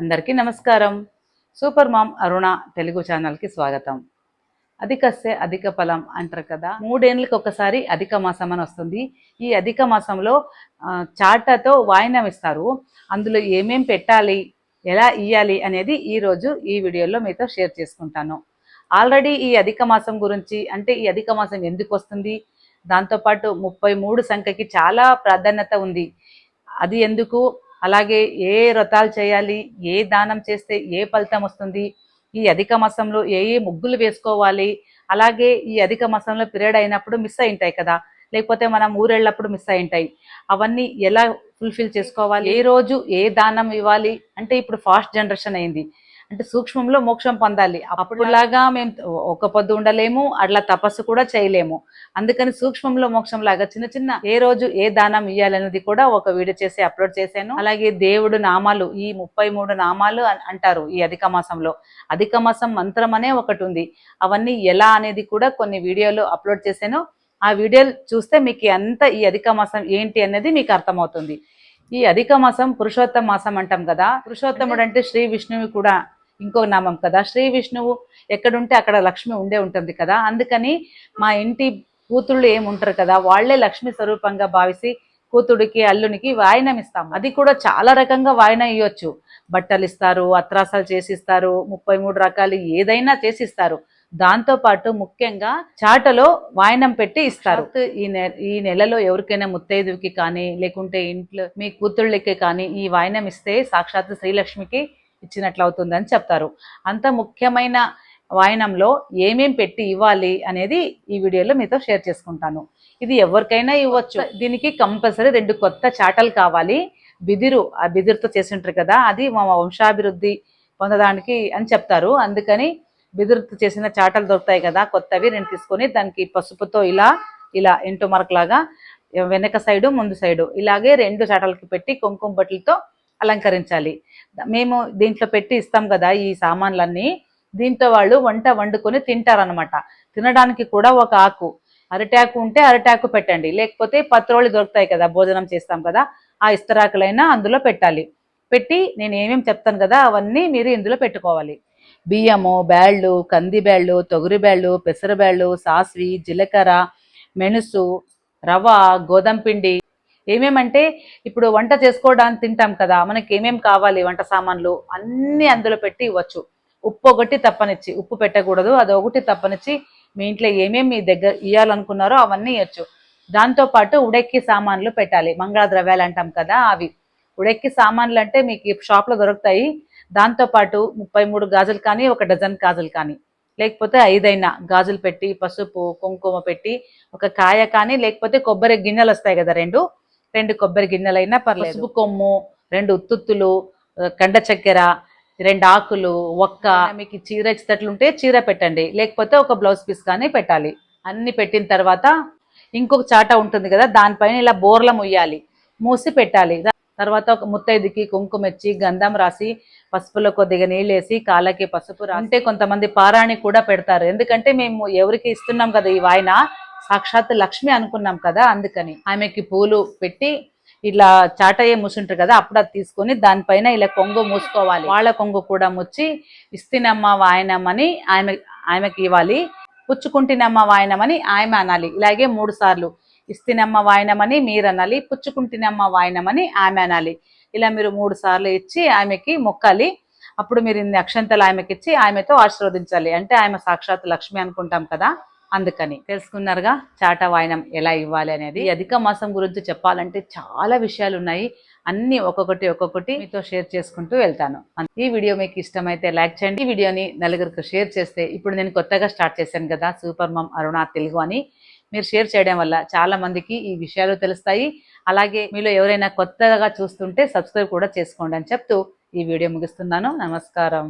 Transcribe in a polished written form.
అందరికీ నమస్కారం. Super mom అరుణ తెలుగు ఛానల్కి స్వాగతం. అధికస్య అధిక ఫలం అంటారు కదా. 3 ఏళ్ళకి ఒకసారి అధిక మాసం అని వస్తుంది. ఈ అధిక మాసంలో చాటతో వాయినం ఇస్తారు. అందులో ఏమేం పెట్టాలి, ఎలా ఇయ్యాలి అనేది ఈరోజు ఈ వీడియోలో మీతో షేర్ చేసుకుంటాను. ఆల్రెడీ ఈ అధిక మాసం గురించి, అంటే ఈ అధిక మాసం ఎందుకు వస్తుంది, దాంతోపాటు 33 సంఖ్యకి చాలా ప్రాధాన్యత ఉంది. అది ఎందుకు, అలాగే ఏ వ్రతాలు చేయాలి, ఏ దానం చేస్తే ఏ ఫలితం వస్తుంది, ఈ అధిక మాసంలో ఏ ఏ ముగ్గులు వేసుకోవాలి, అలాగే ఈ అధిక మాసంలో పీరియడ్ అయినప్పుడు మిస్ అయి ఉంటాయి కదా, లేకపోతే మనం ఊరెళ్ళప్పుడు మిస్ అయి ఉంటాయి, అవన్నీ ఎలా ఫుల్ఫిల్ చేసుకోవాలి, ఏ రోజు ఏ దానం ఇవ్వాలి. అంటే ఇప్పుడు ఫాస్ట్ జనరేషన్ అయింది, అంటే సూక్ష్మంలో మోక్షం పొందాలి. అప్పుడులాగా మేము ఒక పొద్దు ఉండలేము, అట్లా తపస్సు కూడా చేయలేము. అందుకని సూక్ష్మంలో మోక్షం లాగా చిన్న చిన్న ఏ రోజు ఏ దానం ఇవ్వాలనేది కూడా ఒక వీడియో చేసి అప్లోడ్ చేశాను. అలాగే దేవుడు నామాలు, ఈ 33 నామాలు అంటారు ఈ అధిక మాసంలో. అధిక మాసం మంత్రం అనే ఒకటి ఉంది, అవన్నీ ఎలా అనేది కూడా కొన్ని వీడియోలు అప్లోడ్ చేశాను. ఆ వీడియోలు చూస్తే మీకు అంత ఈ అధిక మాసం ఏంటి అనేది మీకు అర్థమవుతుంది. ఈ అధిక మాసం పురుషోత్తమ మాసం అంటాం కదా. పురుషోత్తముడు అంటే శ్రీ విష్ణువు కూడా ఇంకో నామం కదా. శ్రీ విష్ణువు ఎక్కడుంటే అక్కడ లక్ష్మి ఉండే ఉంటుంది కదా. అందుకని మా ఇంటి కూతుళ్ళు ఏముంటారు కదా, వాళ్లే లక్ష్మి స్వరూపంగా భావిసి కూతుడికి అల్లునికి వాయినం ఇస్తాం. అది కూడా చాలా రకంగా వాయినం ఇవ్వచ్చు. బట్టలు ఇస్తారు, అత్రాసాలు చేసిస్తారు, 33 రకాలు ఏదైనా చేసిస్తారు. దాంతో పాటు ముఖ్యంగా చాటలో వాయనం పెట్టి ఇస్తారు. ఈ నెలలో ఎవరికైనా ముత్తైదుకి కానీ, లేకుంటే ఇంట్లో మీ కూతుళ్ళకి కానీ ఈ వాయనం ఇస్తే సాక్షాత్ శ్రీలక్ష్మికి ఇచ్చినట్లు అవుతుందని చెప్తారు. అంత ముఖ్యమైన వాయనంలో ఏమేం పెట్టి ఇవ్వాలి అనేది ఈ వీడియోలో మీతో షేర్ చేసుకుంటాను. ఇది ఎవరికైనా ఇవ్వచ్చు. దీనికి కంపల్సరీ 2 కొత్త చాటలు కావాలి. బిదిరు, ఆ బిదిరుతో చేసి ఉంటారు కదా, అది మా వంశాభివృద్ధి పొందడానికి అని చెప్తారు. అందుకని బిదురుతో చేసిన చాటలు దొరుకుతాయి కదా కొత్తవి, 2 తీసుకొని దానికి పసుపుతో ఇలా ఇలా ఎంటు మరకలాగా వెనక సైడు ముందు సైడు ఇలాగే 2 చాటలకి పెట్టి కుంకుమ బట్టలతో అలంకరించాలి. మేము దీంట్లో పెట్టి ఇస్తాం కదా ఈ సామాన్లన్నీ. దీంతో వాళ్ళు వంట వండుకొని తింటారనమాట. తినడానికి కూడా ఒక ఆకు, అరటాకు ఉంటే అరటాకు పెట్టండి, లేకపోతే పత్రోళ్ళు దొరుకుతాయి కదా, భోజనం చేస్తాం కదా, ఆ ఇస్తరాకులైనా అందులో పెట్టాలి. పెట్టి నేను ఏమేమి చెప్తాను కదా అవన్నీ మీరు ఇందులో పెట్టుకోవాలి. బియ్యము, బ్యాళ్ళు, కంది బ్యాళ్ళు, తొగరి బ్యాళ్ళు, పెసర బ్యాళ్ళు, సాస్వి, జీలకర్ర, మెణుసు, రవ, గోధుమ పిండి. ఏమేమంటే ఇప్పుడు వంట చేసుకోవడానికి తింటాం కదా, మనకి ఏమేమి కావాలి వంట సామాన్లు అన్నీ అందులో పెట్టి ఇవ్వచ్చు. ఉప్పు ఒకటి తప్పనిచ్చి, ఉప్పు పెట్టకూడదు, అది ఒకటి తప్పనిచ్చి మీ ఇంట్లో ఏమేమి మీ దగ్గర ఇవ్వాలనుకున్నారో అవన్నీ ఇవ్వచ్చు. దాంతోపాటు ఉడెక్కి సామాన్లు పెట్టాలి. మంగళ ద్రవ్యాలు అంటాం కదా అవి. ఉడెక్కి సామాన్లు అంటే మీకు షాప్లో దొరుకుతాయి. దాంతోపాటు 33 గాజులు కానీ, 1 డజన్ గాజులు కానీ, లేకపోతే 5 అయినా గాజులు పెట్టి, పసుపు కుంకుమ పెట్టి, ఒక కాయ కానీ, లేకపోతే కొబ్బరి గిన్నెలు వస్తాయి కదా, 2 కొబ్బరి గిన్నెలైనా పర్లేదు. పసుపు కొమ్ము, 2 ఉత్తుత్తులు, కండ చక్కెర, 2 ఆకులు, ఒక్క. మీకు చీర ఇచ్చేటట్లుంటే చీర పెట్టండి, లేకపోతే ఒక బ్లౌజ్ పీస్ కానీ పెట్టాలి. అన్ని పెట్టిన తర్వాత ఇంకొక చాట ఉంటుంది కదా, దానిపైన ఇలా బోర్ల ముయ్యాలి, మూసి పెట్టాలి. తర్వాత ఒక ముత్తైదుకి కుంకుమ ఇచ్చి, గంధం రాసి, పసుపులో కొద్దిగా నీళ్ళేసి, కాళ్ళకి పసుపు అంటే కొంతమంది పారాణి కూడా పెడతారు. ఎందుకంటే మేము ఎవరికి ఇస్తున్నాం కదా ఈ వాయన, సాక్షాత్ లక్ష్మి అనుకున్నాం కదా, అందుకని ఆమెకి పూలు పెట్టి ఇట్లా చాటయ్యే మూసుంటారు కదా, అప్పుడు అది తీసుకొని దానిపైన ఇలా కొంగు మూసుకోవాలి. వాళ్ళ కొంగు కూడా ముచ్చి ఇస్తినమ్మ వాయనమని ఆమెకి ఇవ్వాలి. పుచ్చుకుంటినమ్మ వాయనమని ఆమె అనాలి. ఇలాగే 3 సార్లు ఇస్తినమ్మ వాయనమని మీరు అనాలి, పుచ్చుకుంటినమ్మ వాయనమని ఆమె అనాలి. ఇలా మీరు 3 సార్లు ఇచ్చి ఆమెకి మొక్కాలి. అప్పుడు మీరు ఇన్ని అక్షంతలు ఆమెకి ఇచ్చి ఆమెతో ఆశీర్వదించాలి. అంటే ఆమె సాక్షాత్ లక్ష్మి అనుకుంటాం కదా, అందుకని. తెలుసుకున్నారుగా చాట వాయనం ఎలా ఇవ్వాలి అనేది. ఈ అధిక మాసం గురించి చెప్పాలంటే చాలా విషయాలు ఉన్నాయి. అన్ని ఒక్కొక్కటి మీతో షేర్ చేసుకుంటూ వెళ్తాను. ఈ వీడియో మీకు ఇష్టమైతే లైక్ చేయండి. ఈ వీడియోని నలుగురికి షేర్ చేస్తే, ఇప్పుడు నేను కొత్తగా స్టార్ట్ చేశాను కదా సూపర్ మామ్ అరుణ తెలుగు అని, మీరు షేర్ చేయడం వల్ల చాలా మందికి ఈ విషయాలు తెలుస్తాయి. అలాగే మీలో ఎవరైనా కొత్తగా చూస్తుంటే సబ్స్క్రైబ్ కూడా చేసుకోండి అని చెప్తూ ఈ వీడియో ముగిస్తున్నాను. నమస్కారం.